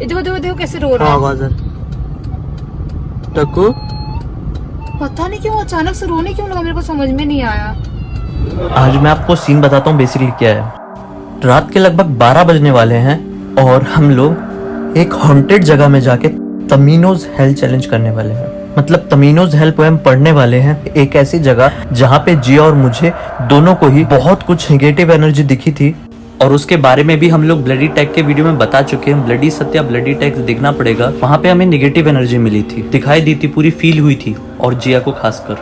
देखो देखो देखो कैसे रो रहा है। आवाज टक्कू पता नहीं क्यों अचानक से रोने क्यों लगा, मेरे को समझ में नहीं आया। आज मैं आपको सीन बताता हूँ बेसिकली क्या है। रात के लगभग 12 बजने वाले हैं और हम लोग एक हॉन्टेड जगह में जाके तमीनोज हेल चैलेंज करने वाले हैं। मतलब तमीनोज हेल पोएम पढ़ने वाले हैं, एक ऐसी जगह जहाँ पे जिया और मुझे दोनों को ही बहुत कुछ नेगेटिव एनर्जी दिखी थी और उसके बारे में भी हम लोग ब्लडी टैग के वीडियो में बता चुके हैं। ब्लडी सत्या ब्लडी टैग देखना पड़ेगा, वहाँ पे हमें नेगेटिव एनर्जी मिली थी, दिखाई दी थी, पूरी फील हुई थी और जिया को खासकर।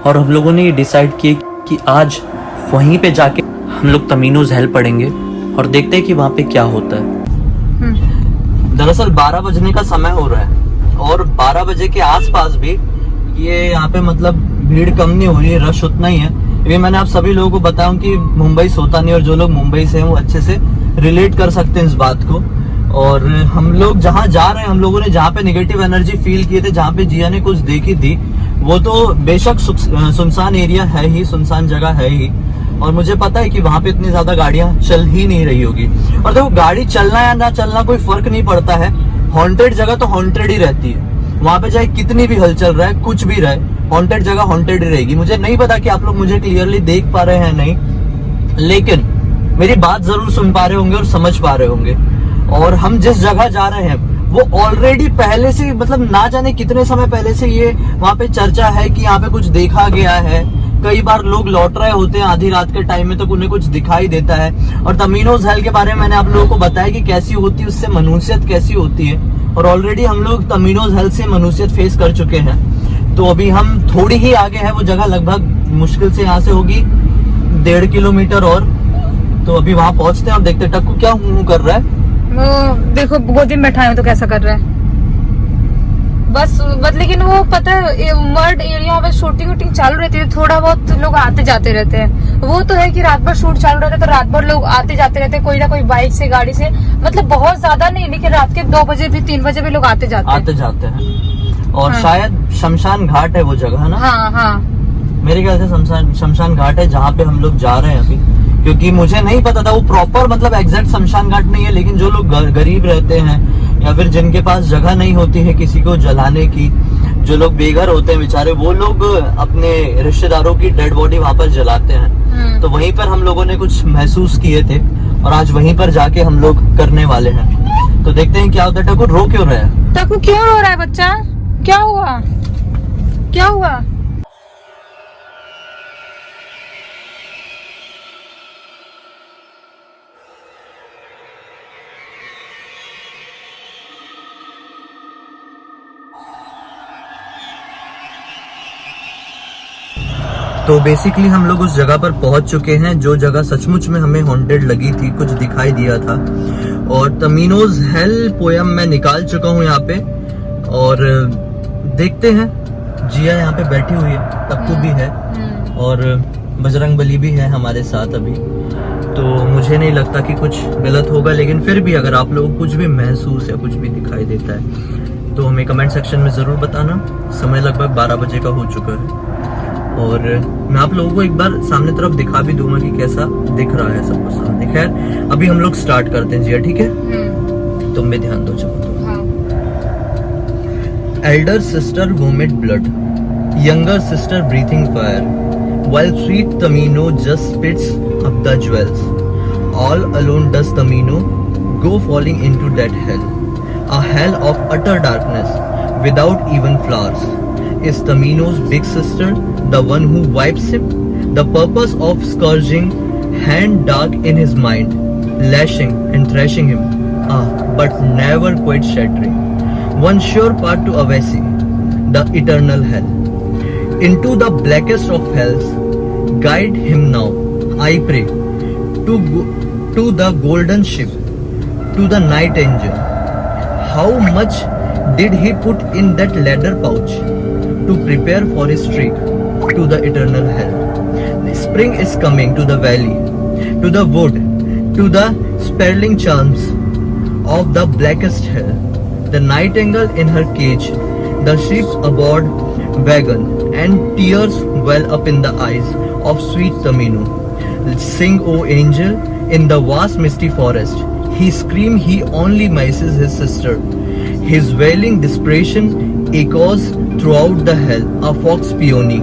और हम लोगों ने ये डिसाइड किया कि आज वहीं पे जाके हम लोग तमीनोज हेल पढ़ेंगे और देखते हैं कि वहाँ पे क्या होता है। दरअसल 12 बजने का समय हो रहा है और 12 बजे के आसपास भी ये यहाँ पे मतलब भीड़ कम नहीं हो रही है, रश उतना ही है। ये मैंने आप सभी लोगों को बताऊं कि मुंबई सोता नहीं और जो लोग मुंबई से हैं वो अच्छे से रिलेट कर सकते हैं इस बात को। और हम लोग जहाँ जा रहे हैं, हम लोगों ने जहाँ पे नेगेटिव एनर्जी फील किए थे, जहाँ पे जिया ने कुछ देखी थी, वो तो बेशक सुनसान एरिया है ही, सुनसान जगह है ही। और मुझे पता है कि वहां पे इतनी ज्यादा गाड़ियां चल ही नहीं रही होगी। और देखो गाड़ी चलना या ना चलना कोई फर्क नहीं पड़ता है, हॉन्टेड जगह तो हॉन्टेड ही रहती है। वहां पे चाहे कितनी भी हलचल रहे, कुछ भी रहे, हॉन्टेड जगह हॉन्टेड ही रहेगी। मुझे नहीं पता कि आप लोग मुझे क्लियरली देख पा रहे हैं नहीं, लेकिन मेरी बात जरूर सुन पा रहे होंगे और समझ पा रहे होंगे। और हम जिस जगह जा रहे हैं वो ऑलरेडी पहले से, मतलब ना जाने कितने समय पहले से ये वहां पे चर्चा है कि यहाँ पे कुछ देखा गया है। कई बार लोग लौट रहे होते हैं आधी रात के टाइम में, तो उन्हें कुछ दिखाई देता है। और तमीनोज हेल के बारे में मैंने आप लोगों को बताया कि कैसी होती है, उससे मनुष्यत कैसी होती है। और ऑलरेडी हम लोग तमीनोज हेल से मनुष्यत फेस कर चुके हैं। तो अभी हम थोड़ी ही आगे है, वो जगह लगभग मुश्किल से यहाँ से होगी 1.5 किलोमीटर और। तो अभी वहां पहुंचते हैं और देखते हैं। टक्कू क्या हूँ कर रहा है? वो देखो गोदी में बैठा है तो कैसा कर रहा है बस। लेकिन वो पता है मर्ड एरिया में शूटिंग वूटिंग चालू रहती है, थोड़ा बहुत लोग आते जाते रहते हैं। वो तो है कि रात भर शूट चालू रहता है तो रात भर लोग आते जाते रहते हैं, कोई ना कोई बाइक से गाड़ी से, मतलब बहुत ज्यादा नहीं, लेकिन रात के 2 बजे भी 3 बजे भी लोग आते जाते हैं। और हाँ। शायद शमशान घाट है वो जगह है ना? हाँ हाँ, मेरे ख्याल से शमशान घाट है जहाँ पे हम लोग जा रहे हैं अभी, क्योंकि मुझे नहीं पता था वो प्रॉपर मतलब एग्जैक्ट शमशान घाट नहीं है। लेकिन जो लोग गरीब रहते हैं या फिर जिनके पास जगह नहीं होती है किसी को जलाने की, जो लोग बेघर होते हैं बेचारे, वो लोग अपने रिश्तेदारों की डेड बॉडी वहां पर जलाते हैं। तो वहीं पर हम लोगों ने कुछ महसूस किए थे और आज वहीं पर जाके हम लोग करने वाले हैं। तो देखते हैं क्या होता है। टक्कू रो क्यों रहा है? टक्कू क्यों रो रहा है बच्चा? क्या हुआ? क्या हुआ? तो बेसिकली हम लोग उस जगह पर पहुंच चुके हैं जो जगह सचमुच में हमें हॉन्टेड लगी थी, कुछ दिखाई दिया था। और तमीनोज हेल पोयम मैं निकाल चुका हूं यहाँ पे और देखते हैं। जिया यहाँ पे बैठी हुई है, टक्कू भी है और बजरंगबली भी है हमारे साथ अभी। तो मुझे नहीं लगता कि कुछ गलत होगा, लेकिन फिर भी अगर आप लोगों को कुछ भी महसूस या कुछ भी दिखाई देता है तो हमें कमेंट सेक्शन में जरूर बताना। समय लगभग 12 बजे का हो चुका है और मैं आप लोगों को एक बार सामने तरफ दिखा भी दूंगा कि कैसा दिख रहा है सबको सामने। खैर अभी हम लोग स्टार्ट करते हैं जिया, ठीक है? तुम भी ध्यान दो। चलो। Elder sister vomit blood, younger sister breathing fire, while sweet Tamino just spits up the jewels. All alone does Tamino go falling into that hell, a hell of utter darkness without even flowers. Is Tamino's big sister the one who wipes him? The purpose of scourging hand dark in his mind, lashing and thrashing him, but never quite shattering. One sure path to Avesi, the eternal hell. Into the blackest of hells, guide him now, I pray, to the golden ship, to the night angel. How much did he put in that leather pouch to prepare for his trek to the eternal hell? The spring is coming to the valley, to the wood, to the spiraling charms of the blackest hell. The nightingale in her cage, the sheep aboard wagon, and tears well up in the eyes of sweet Tamino. Sing, O angel, in the vast misty forest. He screamed he only misses his sister. His wailing desperation echoes throughout the hell. A fox peony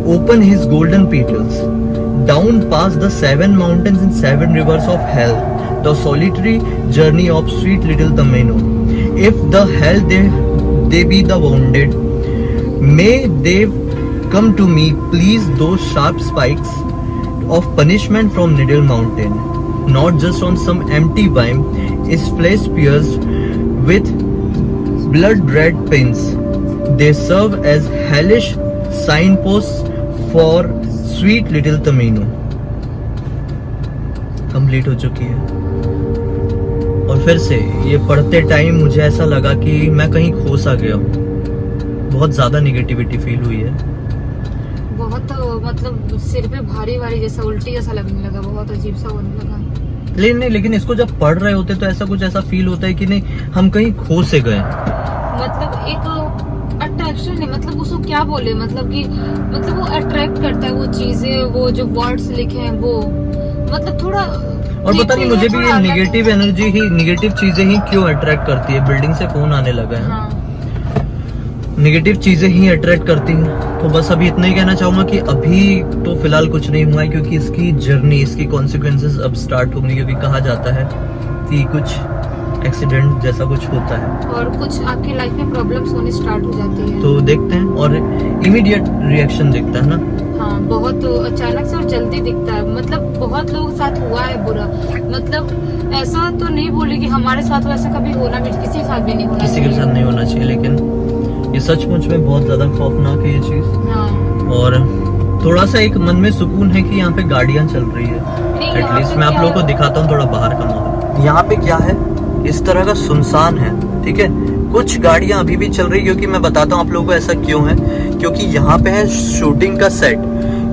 open his golden petals down past the 7 mountains and 7 rivers of hell, the solitary journey of sweet little Tamino. If the hell they be the wounded, may they come to me, please, those sharp spikes of punishment from Needle Mountain, not just on some empty whim, is flesh pierced with blood-red pins. They serve as hellish signposts for sweet little Tamino. Complete हो चुकी है। और फिर से ये पढ़ते time मुझे ऐसा लगा कि मैं कहीं खो सा गया हूँ। बहुत ज्यादा निगेटिविटी फील हुई है। बहुत मतलब सिर पे भारी भारी जैसा उल्टी जैसा लगने लगा, बहुत अजीब सा होने लगा। लेकिन इसको जब पढ़ रहे होते तो ऐसा फील होता है कि नहीं हम कहीं खो से गए। मतलब एक अट्रैक्शन है, मतलब उसको क्या बोले, मतलब कि मतलब वो अट्रैक्ट करता है वो चीजें, वो जो वर्ड्स लिखे हैं वो मतलब थोड़ा। और पता नहीं मुझे भी ये निगेटिव एनर्जी ही, निगेटिव चीजें ही क्यों अट्रैक्ट करती है। बिल्डिंग से फोन आने लगा है। हाँ। निगेटिव चीजें ही अट्रैक्ट करती हैं। तो बस अभी इतना ही कहना चाहूंगा कि अभी तो फिलहाल कुछ नहीं हुआ है, क्योंकि इसकी जर्नी, इसकी कॉन्सिक्वेंसेस अब स्टार्ट होंगे, क्योंकि कहा जाता है कि कुछ एक्सीडेंट जैसा कुछ होता है और कुछ आपकी लाइफ में प्रॉब्लम्स होनी स्टार्ट हो जाती है। तो देखते हैं, और इमीडिएट रिएक्शन दिखता है ना। हाँ, बहुत अचानक से और जल्दी दिखता है। मतलब बहुत लोगों के साथ हुआ है बुरा, मतलब ऐसा तो नहीं बोले कि हमारे साथ हो, ऐसा कभी होना भी किसी के साथ भी नहीं होना, किसी के साथ नहीं होना चाहिए। लेकिन ये सचमुच में बहुत ज्यादा खौफनाक है ये चीज। हाँ। और थोड़ा सा एक मन में सुकून है कि यहाँ पे गाड़ियां चल रही है। एटलीस्ट मैं आप लोगों को दिखाता हूँ थोड़ा बाहर का माहौल। यहाँ पे क्या है, इस तरह का सुनसान है, ठीक है। कुछ गाड़ियां अभी भी चल रही है, क्योंकि मैं बताता हूँ आप लोगों को ऐसा क्यों है, क्योंकि यहाँ पे है शूटिंग का सेट।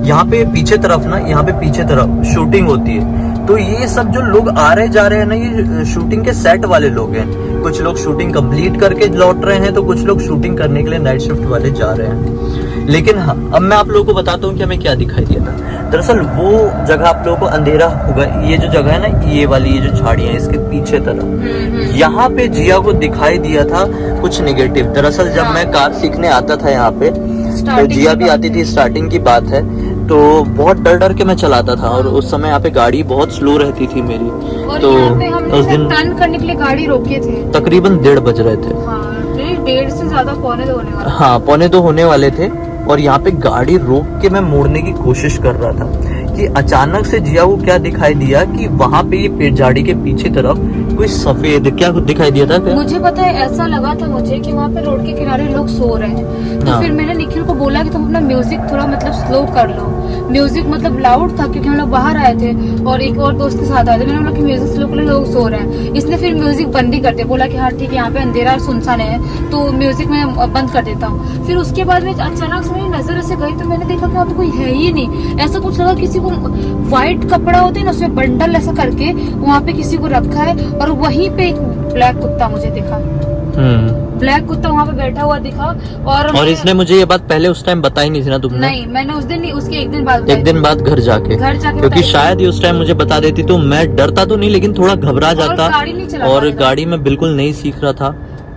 यहाँ पे पीछे तरफ ना, यहाँ पे पीछे तरफ शूटिंग होती है। तो ये सब जो लोग आ रहे जा रहे हैं ना, ये शूटिंग के सेट वाले लोग हैं। कुछ लोग शूटिंग कंप्लीट करके लौट रहे हैं, तो कुछ लोग शूटिंग करने के लिए नाइट शिफ्ट वाले जा रहे हैं। लेकिन हाँ, अब मैं आप लोगों को बताता हूँ कि हमें क्या दिखाई दिया था। दरअसल वो जगह आप लोगों को अंधेरा होगा, ये जो जगह है ना, ये वाली, ये जो झाड़ियां है इसके पीछे तरफ, यहाँ पे जिया को दिखाई दिया था कुछ नेगेटिव। दरअसल जब मैं कार सीखने आता था यहाँ पे, तो जिया भी आती थी, स्टार्टिंग की बात है, तो बहुत डर डर के मैं चलाता था। और उस समय यहाँ पे गाड़ी बहुत स्लो रहती थी मेरी। और तो यहाँ पे हमने उस दिन टर्न करने के लिए गाड़ी रोके थे, तकरीबन 1:30 बज रहे थे। हाँ, 1:30 से ज्यादा, 1:15 होने वाला। हाँ, 1:15 होने वाले थे। और यहाँ पे गाड़ी रोक के मैं मोड़ने की कोशिश कर रहा था कि अचानक से जिया को क्या दिखाई दिया कि वहाँ पे ये पेड़ झाड़ी के पीछे तरफ कोई सफेद क्या दिखाई दिया था। क्या मुझे पता है, ऐसा लगा था मुझे कि वहाँ पे रोड के किनारे लोग सो रहे हैं। तो हाँ। फिर मैंने निखिल को बोला कि तुम अपना म्यूजिक थोड़ा मतलब स्लो कर लो। म्यूजिक मतलब लाउड था, क्योंकि हम लोग बाहर आए थे और एक और दोस्त के साथ आए थे। मैंने बोला कि म्यूजिक स्लो कर लो, लोग सो रहे हैं। इसने फिर म्यूजिक बंद ही कर दिया, बोला कि हाँ ठीक है, यहाँ पे अंधेरा और सुनसान है, तो म्यूजिक मैं बंद कर देता हूँ। फिर उसके बाद में अचानक से मेरी नजर ऐसे गई, तो मैंने देखा कि वहाँ पे कोई है ही नहीं। ऐसा कुछ लगा किसी को व्हाइट कपड़ा होते है ना, उसमें बंडल ऐसा करके वहाँ पे किसी को रखा है, और वहीं पे एक ब्लैक कुत्ता मुझे दिखा। ब्लैक कुत्ता वहाँ पे बैठा हुआ दिखा। और इसने मुझे ये बात पहले उस टाइम बताई नहीं थी ना तुमने? नहीं, मैंने उस दिन नहीं, उसके एक दिन बाद घर जाके क्योंकि शायद ये उस टाइम मुझे बता देती तो मैं डरता तो नहीं, लेकिन थोड़ा घबरा जाता। और गाड़ी में बिल्कुल नहीं सीख रहा था,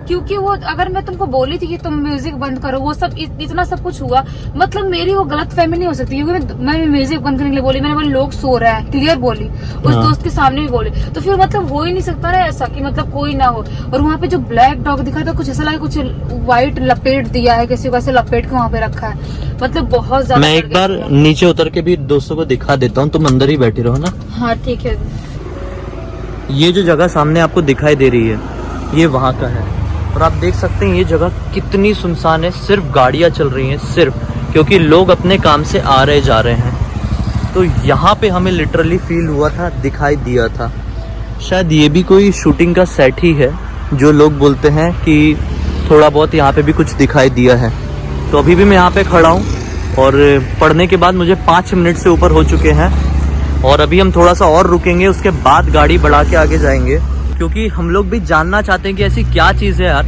क्योंकि वो अगर मैं तुमको बोली थी कि तुम म्यूजिक बंद करो, वो सब इतना सब कुछ हुआ, मतलब मेरी वो गलत फहमी नहीं हो सकती, क्योंकि मैं म्यूजिक बंद करने के लिए बोली, मैंने बोली लोग सो रहे हैं, क्लियर बोली, उस दोस्त के सामने भी बोली। तो फिर मतलब हो ही नहीं सकता ना ऐसा कि मतलब कोई ना हो। और वहाँ पे जो ब्लैक डॉग दिखा था, कुछ ऐसा लगा कुछ व्हाइट लपेट दिया है, किसी को ऐसे लपेट के वहाँ पे रखा है, मतलब बहुत ज्यादा। मैं एक बार नीचे उतर के भी दोस्तों को दिखा देता हूँ, तुम अंदर ही बैठे रहो ना। हाँ ठीक है। ये जो जगह सामने आपको दिखाई दे रही है, ये वहाँ का है। और आप देख सकते हैं ये जगह कितनी सुनसान है, सिर्फ गाड़ियां चल रही हैं, सिर्फ, क्योंकि लोग अपने काम से आ रहे जा रहे हैं। तो यहाँ पे हमें लिटरली फील हुआ था, दिखाई दिया था। शायद ये भी कोई शूटिंग का सेट ही है, जो लोग बोलते हैं कि थोड़ा बहुत यहाँ पे भी कुछ दिखाई दिया है। तो अभी भी मैं यहाँ पे खड़ा हूँ, और पढ़ने के बाद मुझे 5 मिनट से ऊपर हो चुके हैं, और अभी हम थोड़ा सा और रुकेंगे, उसके बाद गाड़ी बढ़ा के आगे जाएंगे, क्योंकि हम लोग भी जानना चाहते हैं कि ऐसी क्या चीज़ है यार।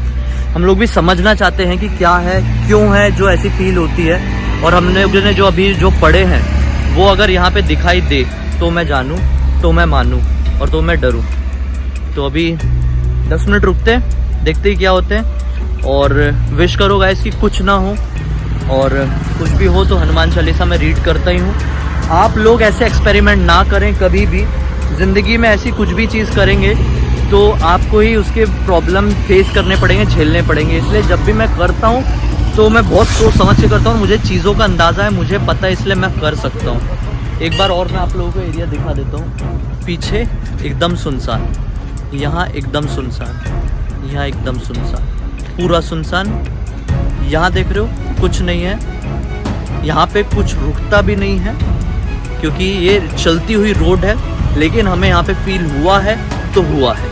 हम लोग भी समझना चाहते हैं कि क्या है, क्यों है जो ऐसी फील होती है। और हमने जो अभी जो पढ़े हैं, वो अगर यहाँ पे दिखाई दे तो मैं जानूँ, तो मैं मानूँ, और तो मैं डरूँ। तो अभी 10 मिनट रुकते हैं, देखते ही क्या होते हैं। और विश करो गाइस कि कुछ ना हो, और कुछ भी हो तो हनुमान चालीसा मैं रीड करता ही हूँ। आप लोग ऐसे एक्सपेरिमेंट ना करें कभी भी ज़िंदगी में। ऐसी कुछ भी चीज़ करेंगे तो आपको ही उसके प्रॉब्लम फेस करने पड़ेंगे, झेलने पड़ेंगे। इसलिए जब भी मैं करता हूँ तो मैं बहुत सोच समझ के करता हूँ, मुझे चीज़ों का अंदाज़ा है, मुझे पता है, इसलिए मैं कर सकता हूँ। एक बार और मैं आप लोगों को एरिया दिखा देता हूँ। पीछे एकदम सुनसान, यहाँ एकदम सुनसान, यहाँ एकदम सुनसान, पूरा सुनसान। यहाँ देख रहे हो कुछ नहीं है, यहाँ पे कुछ रुकता भी नहीं है क्योंकि ये चलती हुई रोड है। लेकिन हमें यहाँ पे फील हुआ है तो हुआ है।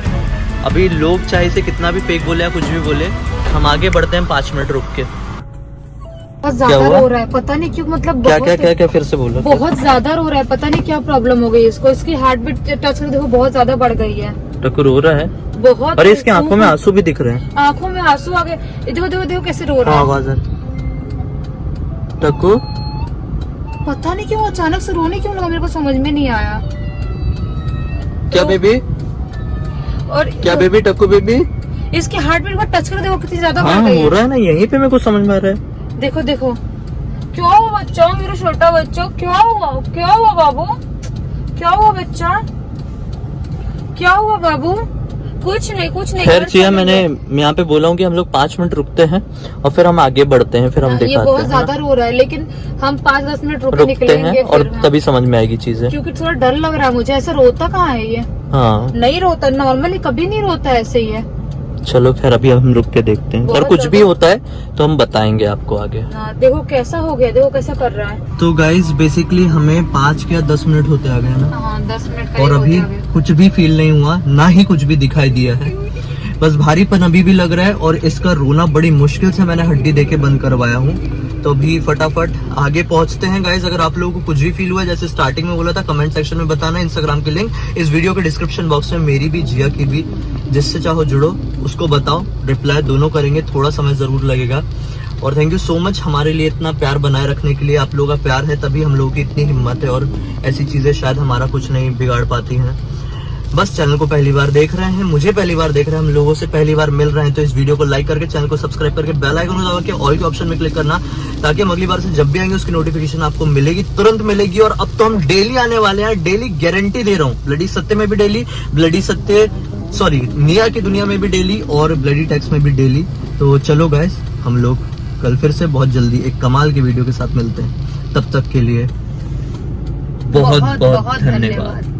अभी लोग चाहे इसे कितना भी फेक बोले या कुछ भी बोले, हम आगे बढ़ते हैं 5 मिनट रुक के। बहुत ज्यादा रो रहा है, पता नहीं क्यों, मतलब क्या फिर से बोलो। बहुत ज्यादा रो रहा है, पता नहीं क्या प्रॉब्लम हो गई इसको। इसकी हार्ट बीट टच कर देखो, बहुत ज्यादा बढ़ गई है। टक्कू रो रहा है बहुत, और इसकी आंखों में आंसू भी दिख रहे हैं। आंखों में आंसू आ गए। देखो देखो देखो कैसे रो रहा है। आवाज टक्कू, पता नहीं क्यों अचानक से रोने क्यों लगा, मेरे को समझ में नहीं आया। क्या बेबी, और क्या बेबी, टक्कू बेबी, इसकी हार्ट बीट पर टच कर देखो कितनी ज्यादा बढ़ हाँ गई हो रहा है ना, यहीं पे मेरे को समझ में आ रहा है। देखो देखो, क्या हुआ बच्चा, मेरा छोटा बच्चा, क्या हुआ, क्या हुआ बाबू, क्या हुआ बच्चा, क्या हुआ बाबू? कुछ नहीं कुछ नहीं। खैर चिया, मैं यहाँ पे बोला हूँ कि हम लोग 5 मिनट रुकते हैं और फिर हम आगे बढ़ते हैं, फिर हम दिखाते हैं। ये बहुत ज्यादा रो रहा है, लेकिन हम 5-10 मिनट रुक के रुकते निकलेंगे हैं और फिर, तभी समझ में आएगी चीजें। क्योंकि थोड़ा डर लग रहा है मुझे। ऐसा रोता कहाँ है ये? हाँ नहीं रोता, नॉर्मली कभी नहीं रोता, ऐसे ही है। चलो खैर अभी हम रुक के देखते हैं, और कुछ भी होता है तो हम बताएंगे आपको आगे। देखो कैसा हो गया, देखो कैसा कर रहा है। तो गाइज बेसिकली हमें 5 या 10 मिनट होते आ गए ना, हाँ 10 मिनट और अभी कुछ भी फील नहीं हुआ, ना ही कुछ भी दिखाई दिया है। बस भारीपन अभी भी लग रहा है, और इसका रोना बड़ी मुश्किल से मैंने हड्डी देके बंद करवाया हूँ। तो अभी फटाफट आगे पहुंचते हैं गाइज। अगर आप लोगों को कुछ भी फील हुआ, जैसे स्टार्टिंग में बोला था, कमेंट सेक्शन में बताना। इंस्टाग्राम की लिंक इस वीडियो के डिस्क्रिप्शन बॉक्स में, मेरी भी, जिया की भी, जिससे चाहो जुड़ो, उसको बताओ, रिप्लाई दोनों करेंगे। थोड़ा समय जरूर लगेगा। और थैंक यू सो मच हमारे लिए इतना प्यार बनाए रखने के लिए। आप लोगों का प्यार है तभी हम लोगों की इतनी हिम्मत है, और ऐसी चीजें शायद हमारा कुछ नहीं बिगाड़ पाती हैं। बस चैनल को पहली बार देख रहे हैं, मुझे पहली बार देख रहे हैं, हम लोगों से पहली बार मिल रहे हैं, तो इस वीडियो को लाइक करके, चैनल को सब्सक्राइब करके, बेल आइकन दबा के ऑल के ऑप्शन में क्लिक करना, ताकि हम अगली बार से जब भी आएंगे उसकी नोटिफिकेशन आपको मिलेगी, तुरंत मिलेगी। और अब तो हम डेली आने वाले हैं, डेली गारंटी दे रहा हूँ। ब्लडी सत्य में भी डेली, ब्लडी सत्य सॉरी निया की दुनिया में भी डेली, और ब्लडी टैक्स में भी डेली। तो चलो गाइस, हम लोग कल फिर से बहुत जल्दी एक कमाल की वीडियो के साथ मिलते हैं। तब तक के लिए बहुत बहुत धन्यवाद।